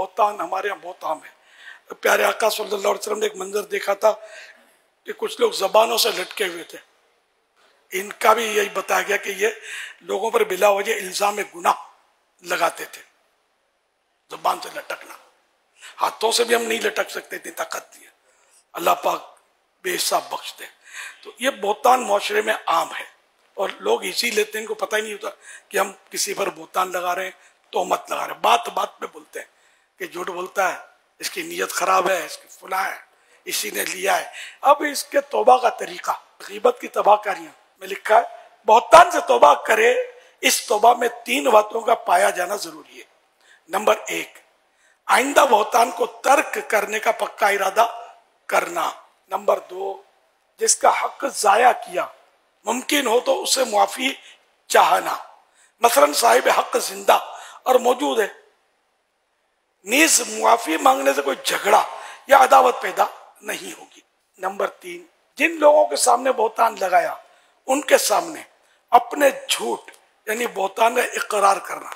बहुतान हमारे यहाँ बहुत आम है। प्यारे आका सल्लल्लाहु अलैहि वसल्लम ने एक मंजर देखा था कि कुछ लोग जबानों से लटके हुए थे। इनका भी यही बताया गया कि ये लोगों पर बिला वजह इल्जाम गुनाह लगाते थे। जबान से लटकना, हाथों से भी हम नहीं लटक सकते, इतनी ताकत नहीं है। अल्लाह पाक बेहिसाब बख्श दे। तो ये बहुतान मुआशरे में आम है और लोग इसी लेते हैं, इनको पता ही नहीं होता कि हम किसी पर बहुतान लगा रहे हैं, तोहमत लगा रहे हैं। बात बात पे बोलते हैं कि झूठ बोलता है, इसकी नीयत खराब है, इसकी फुला है, इसी ने लिया है। अब इसके तौबा का तरीका, गीबत की तबाहकारियां में लिखा है, बहुतान से तौबा करे, इस तौबा में 3 बातों का पाया जाना जरूरी है। नंबर 1, आइंदा बहुतान को तर्क करने का पक्का इरादा करना। नंबर 2, जिसका हक जाया किया मुमकिन हो तो उसे मुआफी चाहना। मसलन साहिब हक जिंदा और मौजूद है, नीज मुआफी मांगने से कोई झगड़ा या अदावत पैदा नहीं होगी। नंबर 3, जिन लोगों के सामने बहुतान लगाया उनके सामने अपने झूठ यानी बहुतान का इकरार करना,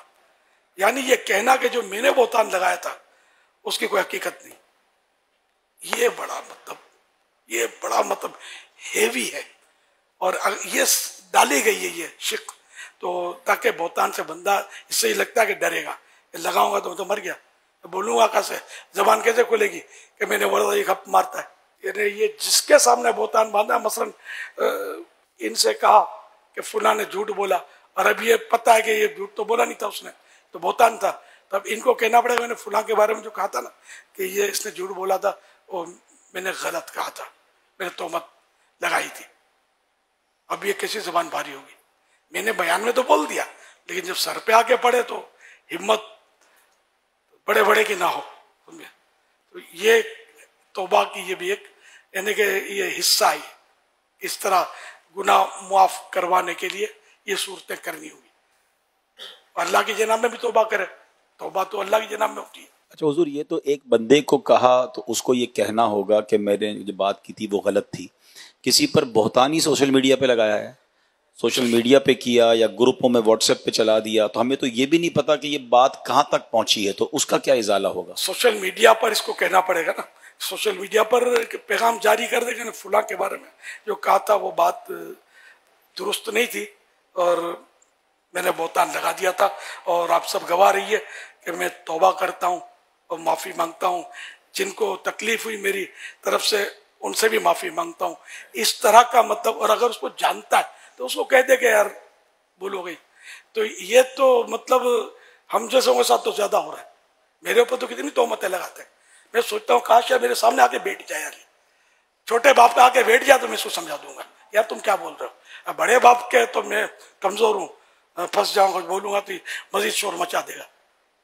यानी ये कहना कि जो मैंने बहुतान लगाया था उसकी कोई हकीकत नहीं। ये बड़ा मतलब हेवी है और ये डाली गई है ये शिक, तो ताकि बहुतान से बंदा, इससे ही लगता है कि डरेगा, लगाऊंगा तो मर गया, तो बोलूंगा कैसे, जबान कैसे खुलेगी कि मैंने बोला ये खप मारता है। ये जिसके सामने बहुतान बांधा, मसलन इनसे कहा कि फुला ने झूठ बोला और अब ये पता है कि ये झूठ तो बोला नहीं था उसने, तो बहुतान था, तब इनको कहना पड़ेगा मैंने फुला के बारे में जो कहा था ना कि ये इसने झूठ बोला था, वो मैंने गलत कहा था, मैंने तोहमत लगाई थी। अब ये कैसी जबान भारी होगी, मैंने बयान में तो बोल दिया, लेकिन जब सर पे आके पड़े तो हिम्मत बड़े बड़े की ना हो। तो ये तौबा की ये भी एक यानी कि ये हिस्सा है। इस तरह गुनाह मुआफ करवाने के लिए ये सूरतें करनी होगी। अल्लाह की जनाब में भी तौबा करे, तौबा तो अल्लाह की जनाब में होती है। अच्छा हुजूर, ये तो एक बंदे को कहा तो उसको ये कहना होगा कि मैंने जो बात की थी वो गलत थी। किसी पर बहुतान ही सोशल मीडिया पे लगाया है, सोशल मीडिया पे किया या ग्रुपों में व्हाट्सएप पे चला दिया, तो हमें तो ये भी नहीं पता कि ये बात कहाँ तक पहुंची है, तो उसका क्या इजाला होगा? सोशल मीडिया पर इसको कहना पड़ेगा ना, सोशल मीडिया पर पैगाम जारी कर देगा ना, फुला के बारे में जो कहा था वो बात दुरुस्त नहीं थी और मैंने बहुतान लगा दिया था और आप सब गवाह रही है कि मैं तौबा करता हूँ और माफ़ी मांगता हूँ। जिनको तकलीफ हुई मेरी तरफ से उनसे भी माफ़ी मांगता हूँ। इस तरह का मतलब, और अगर उसको जानता है तो उसको कह दे कि यार भूल हो गई। तो ये तो मतलब हम जैसे के साथ तो ज़्यादा हो रहा है। मेरे ऊपर तो कितनी तोहमतें लगाते हैं। मैं सोचता हूँ काश यार मेरे सामने आके बैठ जाए, यार छोटे बाप का आके बैठ जाए तो मैं इसको समझा दूंगा, यार तुम क्या बोल रहे हो। बड़े बाप के तो मैं कमज़ोर हूँ, फंस जाऊंगा, बोलूंगा तो मजीद शोर मचा देगा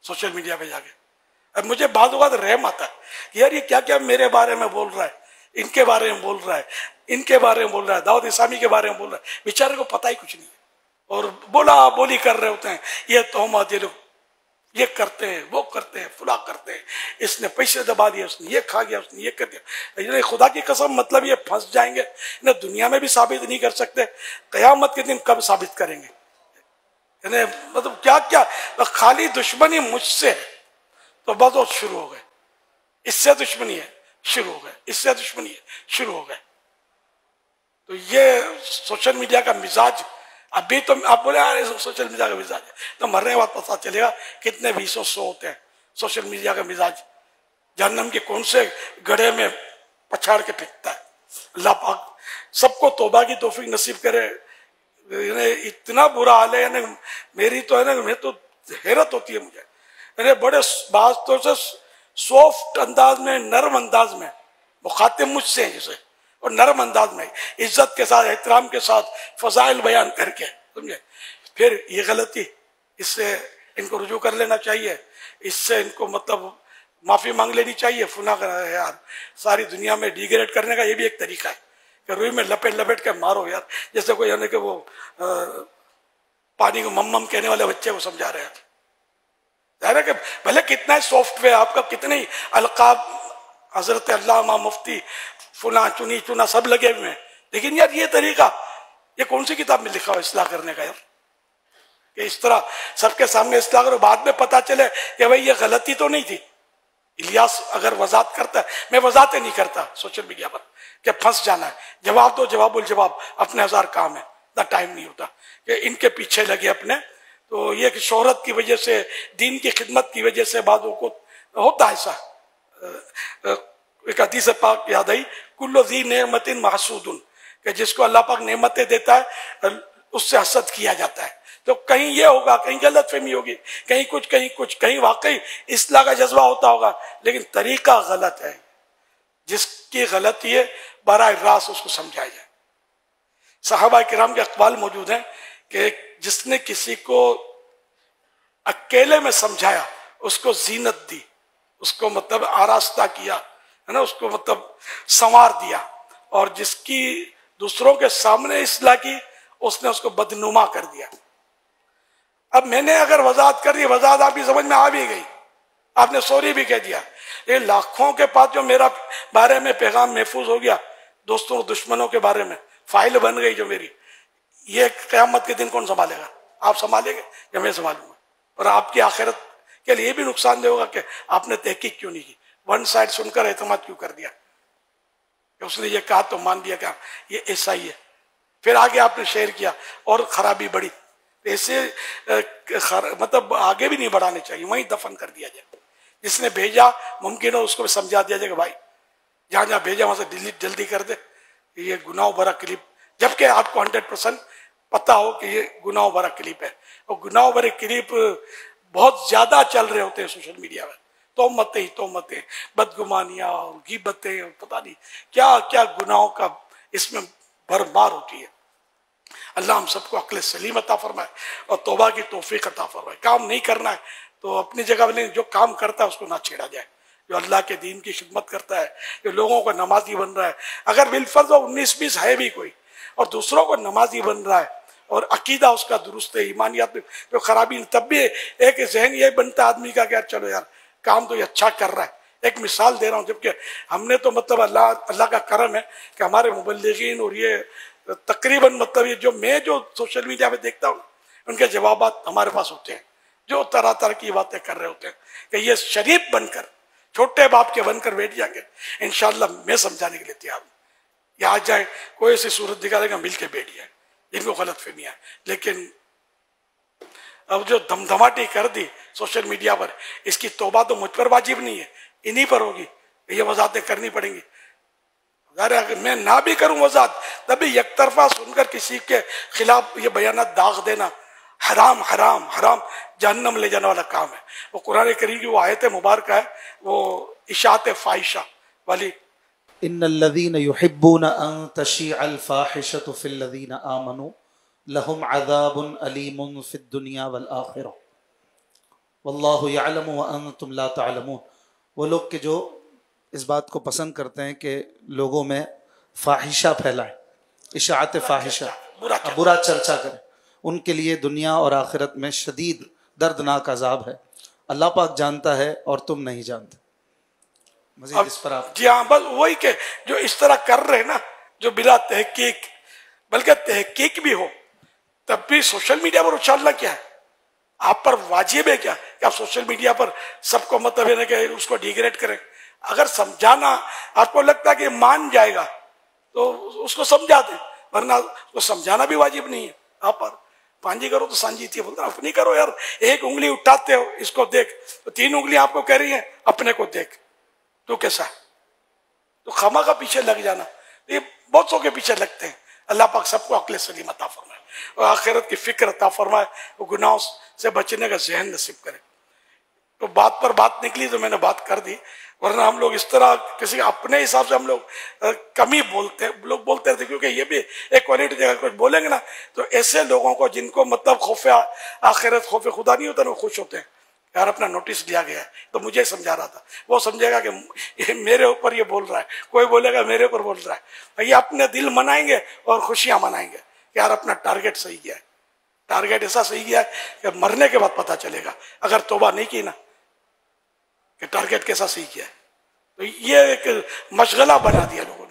सोशल मीडिया पे जाके। अब मुझे बाद रहम आता है यार ये क्या क्या मेरे बारे में बोल रहा है, इनके बारे में बोल रहा है, इनके बारे में बोल रहा है, दाऊद इस्लामी के बारे में बोल रहा है। बेचारे को पता ही कुछ नहीं है और बोला बोली कर रहे होते हैं। ये तोहमत, ये लोग ये करते हैं, वो करते हैं, फुला करते हैं, इसने पैसे दबा दिए, उसने ये खा गया, उसने ये कर दिया। खुदा की कसम मतलब ये फंस जाएंगे। इन्हें दुनिया में भी साबित नहीं कर सकते, क़यामत के दिन कब साबित करेंगे? मतलब क्या क्या खाली दुश्मनी मुझसे है तो बस शुरू हो गए, इससे दुश्मनी है शुरू हो गए, इससे दुश्मनी है शुरू हो गए। तो ये सोशल मीडिया का मिजाज, अभी तो आप बोले यार सोशल मीडिया का मिजाज है, तो मरने के बाद पता चलेगा कितने 20-100 होते हैं सोशल मीडिया का मिजाज। जहन्नम के कौन से गड्ढे में पछाड़ के फेंकता है। अल्लाह पाक सबको तौबा की तौफीक नसीब करे। इतना बुरा हाल है, यानी मेरी तो है ना, मैं तो हैरत होती है मुझे। यानी बड़े बातों से सॉफ्ट अंदाज में, नरम अंदाज में मुखातिब मुझसे हैं जैसे, और नरम अंदाज में इज्जत के साथ, एहतराम के साथ फजाइल बयान करके, समझे। फिर ये गलती, इससे इनको रुजू कर लेना चाहिए, इससे इनको मतलब माफ़ी मांग लेनी चाहिए। फुना कर है यार, सारी दुनिया में डिग्रेड करने का ये भी एक तरीका है कि रुई में लपेट लपेट के मारो यार, जैसे कोई यानी कि वो पानी को मम कहने वाले बच्चे को समझा रहे हैं। जाहिर है कि भले कितना ही सॉफ्टवेयर आपका, कितने ही अलकाब हजरत अल्लामा मुफ्ती फुला चुनी चुना सब लगे हुए हैं, लेकिन यार ये तरीका, ये कौन सी किताब में लिखा हुआ इस्लाह करने का यार, कि इस तरह सबके सामने इस्लाह करो, बाद में पता चले कि भाई ये गलती तो नहीं थी, इलियास अगर वजात करता है, मैं वजातें नहीं करता सोशल मीडिया पर कि फंस जाना है, जवाब दो, जवाबुल जवाब, अपने हजार काम है, इतना टाइम नहीं होता कि इनके पीछे लगे अपने। तो ये कि शोहरत की वजह से, दीन की खिदमत की वजह से बादों को होता है ऐसा। एक हदीस पाक याद आई, कुल्लु ज़ी नेमतिन महसूदुन, कि जिसको अल्लाह पाक नेमतें देता है उससे हसद किया जाता है। तो कहीं ये होगा, कहीं गलत फहमी होगी, कहीं कुछ कहीं कुछ, कहीं वाकई इस्लाह का जज्बा होता होगा, लेकिन तरीका गलत है। जिसकी गलती है बराह रास्त उसको समझाया जाए। सहाबा किराम के अक़वाल मौजूद हैं कि जिसने किसी को अकेले में समझाया, उसको जीनत दी, उसको मतलब आरास्ता किया, है ना, उसको मतलब संवार दिया, और जिसकी दूसरों के सामने इस्लाह की, उसने उसको बदनुमा कर दिया। अब मैंने अगर वजाहत कर दी, वजाहत आपकी समझ में आ भी गई, आपने सॉरी भी कह दिया, ये लाखों के पास जो मेरा बारे में पैगाम महफूज हो गया, दोस्तों और दुश्मनों के बारे में फाइल बन गई जो मेरी, ये क़यामत के दिन कौन संभालेगा? आप संभालेंगे या मैं संभालूंगा? और आपकी आखिरत के लिए भी नुकसानदेह होगा कि आपने तहकीक क्यों नहीं की, वन साइड सुनकर एतमाद क्यों कर दिया, उसने ये कहा तो मान दिया क्या ये ऐसा ही है, फिर आगे आपने शेयर किया और खराबी बढ़ी। ऐसे मतलब आगे भी नहीं बढ़ाने चाहिए, वहीं दफन कर दिया जाए। जिसने भेजा मुमकिन हो उसको भी समझा दिया जाए कि भाई जहाँ जहाँ भेजा वहां से डिलीट जल्दी कर दे, ये गुनाह भरा क्लिप, जबकि आपको 100% पता हो कि ये गुनाह भरा क्लिप है। और गुनाह भरे क्लिप बहुत ज्यादा चल रहे होते हैं सोशल मीडिया में, तोहमतें, बदगुमानियां और गीबतें और पता नहीं क्या क्या गुनाहों का इसमें भरमार होती है। अल्लाह हम सबको अक्ल सलीम अता फरमाए और तौबा की तौफीक अता फरमाए। काम नहीं करना है तो अपनी जगह वाले जो काम करता है उसको ना छेड़ा जाए। जो अल्लाह के दीन की खिदमत करता है, जो लोगों को नमाजी बन रहा है, अगर बिलफर्ज 19-20 है भी कोई और दूसरों को नमाजी बन रहा है और अकीदा उसका दुरुस्त है, ईमानियात में जो खराबी, तब भी एक जहन ये बनता है आदमी का कि यार चलो यार काम तो ये अच्छा कर रहा है। एक मिसाल दे रहा हूँ, जबकि हमने तो मतलब अल्लाह का करम है कि हमारे मुबल्लिगीन और ये तकरीबन मतलब ये जो सोशल मीडिया पे देखता हूँ उनके जवाब हमारे पास होते हैं, जो तरह तरह की बातें कर रहे होते हैं कि ये शरीफ बनकर, छोटे बाप के बनकर बैठ जाएंगे, इंशाल्लाह मैं समझाने के लिए तैयार हूँ। या आ जाए कोई ऐसी सूरत दिखा देगा, मिल के बैठ जाए, इनको गलत फहमियाँ। लेकिन अब जो धमधमाटी कर दी सोशल मीडिया पर, इसकी तौबा तो मुझ पर वाजिब नहीं है, इन्हीं पर होगी। ये वजाहतें करनी पड़ेंगी। अगर मैं ना भी करूं वजाहत, तभी एक तरफा सुनकर किसी के खिलाफ ये बयानात दाग देना हराम हराम हराम जहन्नम ले जाने वाला काम है। वो कुरान करीम की वो आयत मुबारक है, वो इशात फाहिशा वाली, इन्नल्लज़ीना युहिब्बूना अन तशीअल फाहिशतु फिल्लज़ीना आमनू लहुम अज़ाबुन अलीमुन फिद दुनिया वल आखिरह वल्लाहु यअलमु व अंतुम ला तअलमून। वो लोग के जो इस बात को पसंद करते हैं कि लोगों में फाहिशा फैलाएं, इशाअत फाहिशा, बुरा चर्चा करें, उनके लिए दुनिया और आखिरत में शदीद दर्दनाक अजाब है। अल्लाह पाक जानता है और तुम नहीं जानते। मज़ीद इस पर आप? जी हाँ, बस वही के जो इस तरह कर रहे हैं ना, जो बिला तहकीक, बल्कि तहकीक भी हो तब भी सोशल मीडिया पर उछालना क्या है? आप पर वाजिब है क्या कि आप सोशल मीडिया पर सबको मतलब है ना कि उसको डिग्रेड करें? अगर समझाना आपको लगता है कि मान जाएगा तो उसको समझा दें, वरना उसको समझाना भी वाजिब नहीं है। आप पर पांजी करो तो सांझी थी, बोलता अपनी करो यार। एक उंगली उठाते हो, इसको देख, तो 3 उंगली आपको कह रही है अपने को देख, तो कैसा है? तो खमा का पीछे लग जाना, ये बहुत सौ के पीछे लगते हैं। अल्लाह पाक सबको अक्ल सलीम अता फरमाए और आखिरत की फिक्र अता फरमाए, वो गुनाहों से बचने का ज़हन नसीब करे। तो बात पर बात निकली तो मैंने बात कर दी, वरना हम लोग इस तरह किसी अपने हिसाब से हम लोग कम ही बोलते हैं, लोग बोलते रहते, क्योंकि ये भी एक क्वालिटी जगह कुछ बोलेंगे ना तो ऐसे लोगों को जिनको मतलब खौफ आखिरत, खौफ खुदा नहीं होता ना, वो खुश होते हैं यार अपना नोटिस लिया गया है। तो मुझे समझा रहा था, वो समझेगा कि मेरे ऊपर ये बोल रहा है, कोई बोलेगा मेरे ऊपर बोल रहा है। ये अपने दिल मनाएंगे और खुशियां मनाएंगे यार अपना टारगेट सही किया है। टारगेट ऐसा सही किया है कि मरने के बाद पता चलेगा, अगर तौबा नहीं की ना कि टारगेट कैसा सही किया है। तो ये एक मशगला बना दिया लोगों